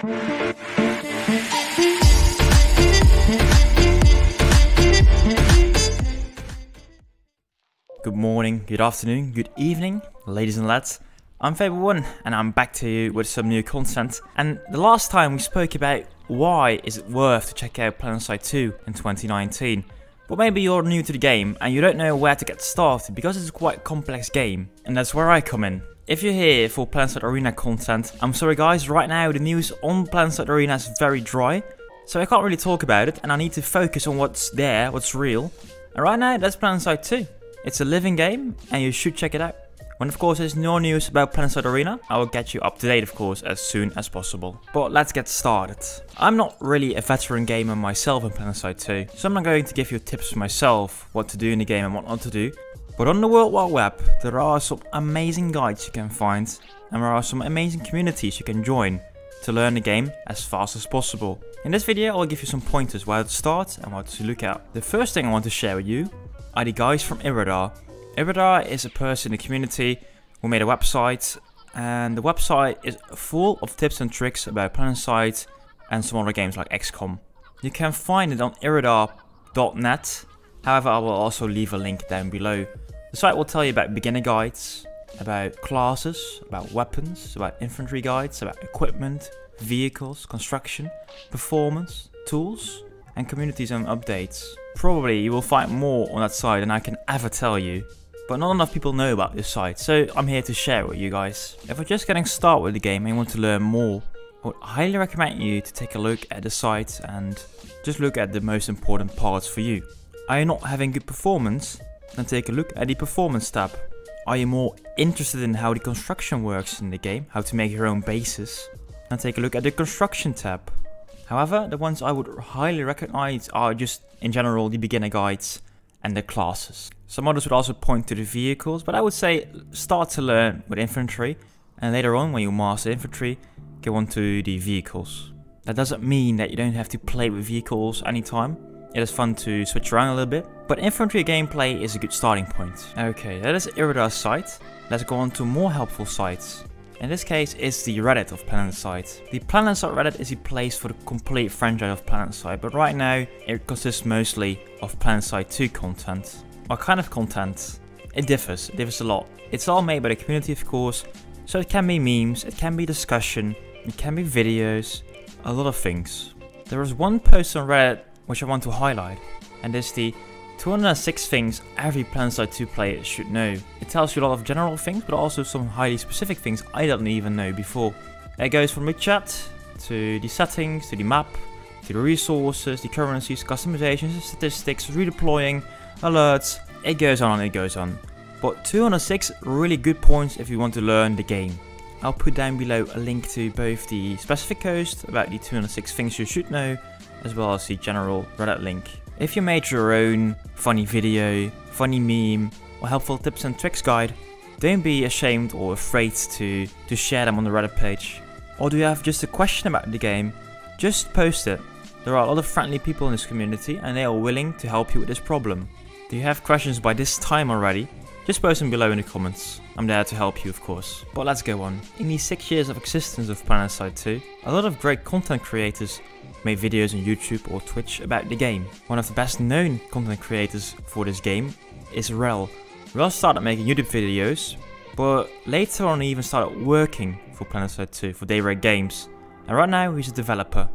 Good morning, good afternoon, good evening, ladies and lads. I'm Fable1 and I'm back to you with some new content. And the last time we spoke about why is it worth to check out Planetside 2 in 2019. But maybe you're new to the game and you don't know where to get started because it's a quite complex game. And that's where I come in. If you're here for Planetside Arena content, I'm sorry guys, right now the news on Planetside Arena is very dry. So I can't really talk about it and I need to focus on what's there, what's real. And right now that's Planetside 2. It's a living game and you should check it out. When of course there's no news about Planetside Arena, I will get you up to date of course as soon as possible. But let's get started. I'm not really a veteran gamer myself in Planetside 2, so I'm not going to give you tips myself what to do in the game and what not to do. But on the World Wide Web, there are some amazing guides you can find and there are some amazing communities you can join to learn the game as fast as possible. In this video I'll give you some pointers where to start and what to look at. The first thing I want to share with you are the guys from Eredar. Eredar is a person in the community who made a website, and the website is full of tips and tricks about Planetside and some other games like XCOM. You can find it on eredar.net, however I will also leave a link down below. The site will tell you about beginner guides, about classes, about weapons, about infantry guides, about equipment, vehicles, construction, performance, tools, and communities and updates. Probably you will find more on that site than I can ever tell you, but not enough people know about this site, so I'm here to share it with you guys. If you're just getting started with the game and you want to learn more, I would highly recommend you to take a look at the site and just look at the most important parts for you. Are you not having good performance? Then take a look at the performance tab. Are you more interested in how the construction works in the game, how to make your own bases? Then take a look at the construction tab. However, the ones I would highly recommend are just in general the beginner guides and the classes. Some others would also point to the vehicles, but I would say start to learn with infantry and later on when you master infantry, go on to the vehicles. That doesn't mean that you don't have to play with vehicles anytime. It is fun to switch around a little bit, but infantry gameplay is a good starting point. Okay, that is Eredar's site. Let's go on to more helpful sites. In this case, it's the Reddit of Planetside. The Planetside Reddit is a place for the complete franchise of Planetside, but right now it consists mostly of Planetside 2 content. What kind of content? It differs a lot. It's all made by the community of course, so it can be memes, it can be discussion, it can be videos, a lot of things. There is one post on Reddit which I want to highlight, and it's the 206 things every Planetside 2 player should know. It tells you a lot of general things, but also some highly specific things I didn't even know before. It goes from the chat, to the settings, to the map, to the resources, the currencies, customizations, statistics, redeploying, alerts, it goes on and it goes on. But 206 really good points if you want to learn the game. I'll put down below a link to both the specific post about the 206 things you should know, as well as the general Reddit link. If you made your own funny video, funny meme, or helpful tips and tricks guide, don't be ashamed or afraid to share them on the Reddit page. Or do you have just a question about the game? Just post it. There are a lot of friendly people in this community and they are willing to help you with this problem. Do you have questions by this time already? Just post them below in the comments. I'm there to help you of course. But let's go on. In the 6 years of existence of Planetside 2, a lot of great content creators made videos on YouTube or Twitch about the game. One of the best known content creators for this game is Rel. Rel started making YouTube videos, but later on he even started working for Planetside 2 for Daybreak Games. And right now he's a developer.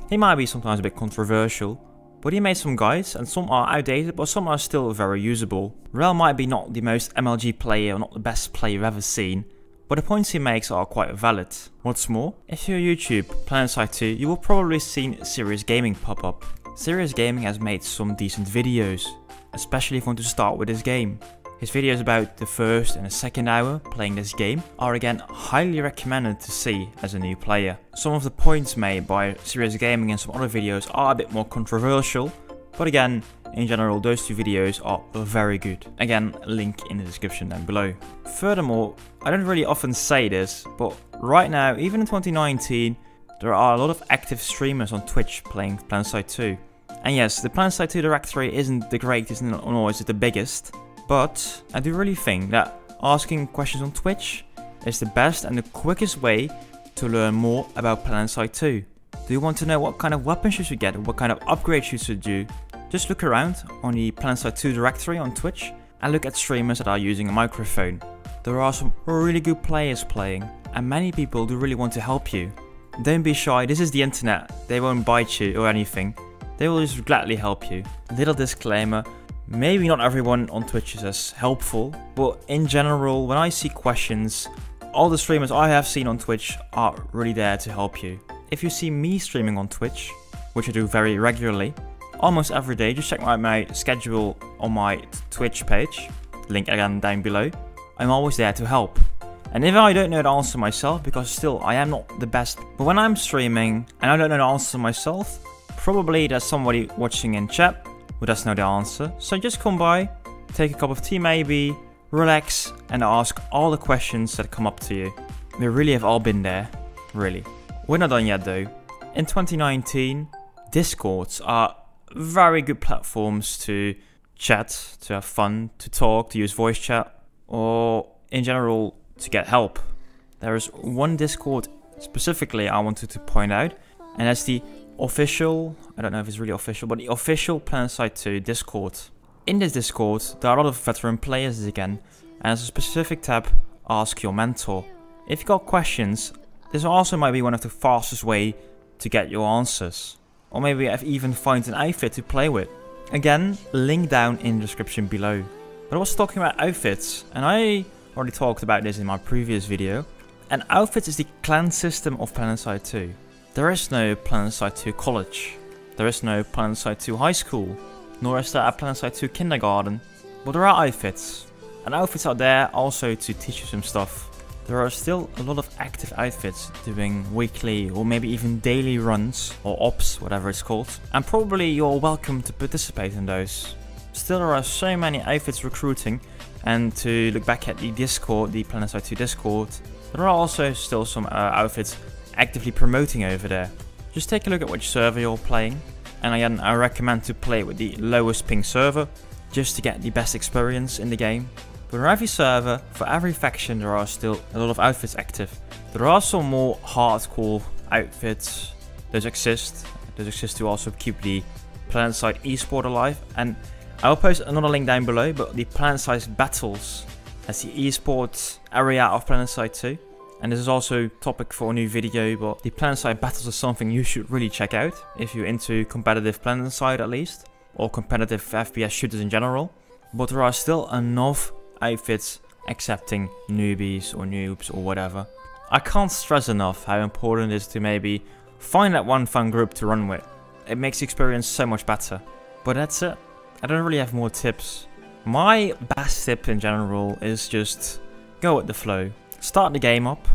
He might be sometimes a bit controversial, but he made some guides and some are outdated but some are still very usable. Rel might be not the most MLG player or not the best player you've ever seen, but the points he makes are quite valid. What's more, if you're YouTube Planetside 2, you will probably seen Serious Gaming pop up. Serious Gaming has made some decent videos, especially if you want to start with this game. His videos about the first and the second hour playing this game are again highly recommended to see as a new player. Some of the points made by Serious Gaming and some other videos are a bit more controversial, but again, in general, those two videos are very good. Again, link in the description down below. Furthermore, I don't really often say this, but right now, even in 2019, there are a lot of active streamers on Twitch playing Planetside 2. And yes, the Planetside 2 directory isn't the greatest nor is it the biggest, but I do really think that asking questions on Twitch is the best and the quickest way to learn more about Planetside 2? Do you want to know what kind of weapons you should get or what kind of upgrades you should do? Just look around on the Planetside 2 directory on Twitch and look at streamers that are using a microphone. There are some really good players playing, and many people do really want to help you. Don't be shy, this is the internet, they won't bite you or anything. They will just gladly help you. Little disclaimer, maybe not everyone on Twitch is as helpful, but in general, when I see questions, all the streamers I have seen on Twitch are really there to help you. If you see me streaming on Twitch, which I do very regularly, almost every day, just check out my schedule on my Twitch page, link again down below. I'm always there to help. And if I don't know the answer myself, because still I am not the best, but when I'm streaming and I don't know the answer myself, probably there's somebody watching in chat who does know the answer. So just come by, take a cup of tea maybe, relax and ask all the questions that come up to you. We really have all been there, really. We're not done yet though. In 2019, Discords are very good platforms to chat, to have fun, to talk, to use voice chat, or in general to get help. There is one Discord specifically I wanted to point out, and that's the official, I don't know if it's really official, but the official Planetside 2 Discord. In this Discord, there are a lot of veteran players again, and there's a specific tab, Ask Your Mentor. If you got questions, this also might be one of the fastest way to get your answers. Or maybe even find an outfit to play with. Again, link down in the description below. But I was talking about outfits, and I already talked about this in my previous video. And outfits is the clan system of Planetside 2. There is no Planetside 2 college. There is no Planetside 2 high school. Nor is there a Planetside 2 kindergarten. But there are outfits. And outfits are there also to teach you some stuff. There are still a lot of active outfits doing weekly or maybe even daily runs or ops, whatever it's called. And probably you're welcome to participate in those. Still there are so many outfits recruiting, and to look back at the Discord, the Planetside 2 Discord, there are also still some outfits actively promoting over there. Just take a look at which server you're playing, and again I recommend to play with the lowest ping server, just to get the best experience in the game. But on every server, for every faction, there are still a lot of outfits active. There are some more hardcore outfits, those exist to also keep the Planetside eSport alive, and I will post another link down below, but the PlanetsideBattles, that's the eSport area of Planetside 2. And this is also topic for a new video, but the PlanetsideBattles is something you should really check out, if you're into competitive Planetside at least, or competitive FPS shooters in general. But there are still enough outfits accepting newbies or noobs or whatever. I can't stress enough how important it is to maybe find that one fun group to run with. It makes the experience so much better. But that's it. I don't really have more tips. My best tip in general is just go with the flow. Start the game up,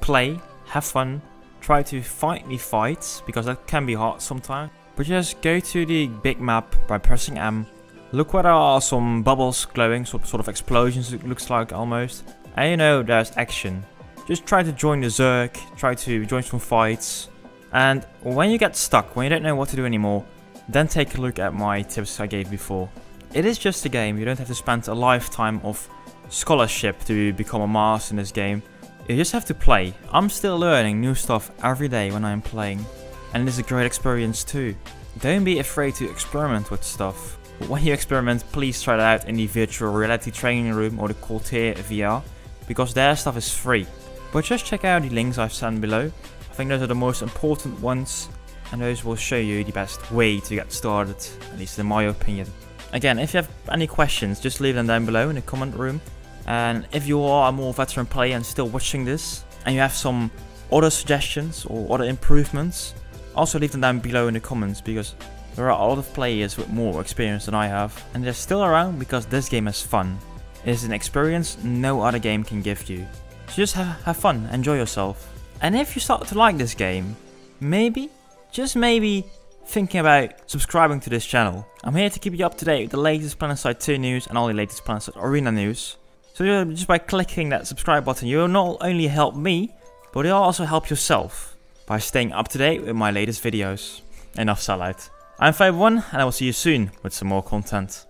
play, have fun, try to fight the fights, because that can be hard sometimes. But just go to the big map by pressing M. Look where there are some bubbles glowing, sort of explosions it looks like almost. And you know there's action. Just try to join the Zerg, try to join some fights. And when you get stuck, when you don't know what to do anymore, then take a look at my tips I gave before. It is just a game, you don't have to spend a lifetime of scholarship to become a master in this game. You just have to play. I'm still learning new stuff every day when I'm playing. And it is a great experience too. Don't be afraid to experiment with stuff. But when you experiment, please try it out in the virtual reality training room or the Corsair VR, because their stuff is free. But just check out the links I've sent below. I think those are the most important ones, and those will show you the best way to get started, at least in my opinion. Again, if you have any questions, just leave them down below in the comment room. And if you are a more veteran player and still watching this, and you have some other suggestions or other improvements, also leave them down below in the comments, because there are a lot of players with more experience than I have, and they're still around because this game is fun. It is an experience no other game can give you. So just have fun, enjoy yourself. And if you start to like this game, maybe, just maybe, thinking about subscribing to this channel. I'm here to keep you up to date with the latest Planetside 2 news and all the latest Planetside Arena news. So just by clicking that subscribe button, you'll not only help me, but you'll also help yourself by staying up to date with my latest videos. Enough sellout. I'm Fable1, and I will see you soon with some more content.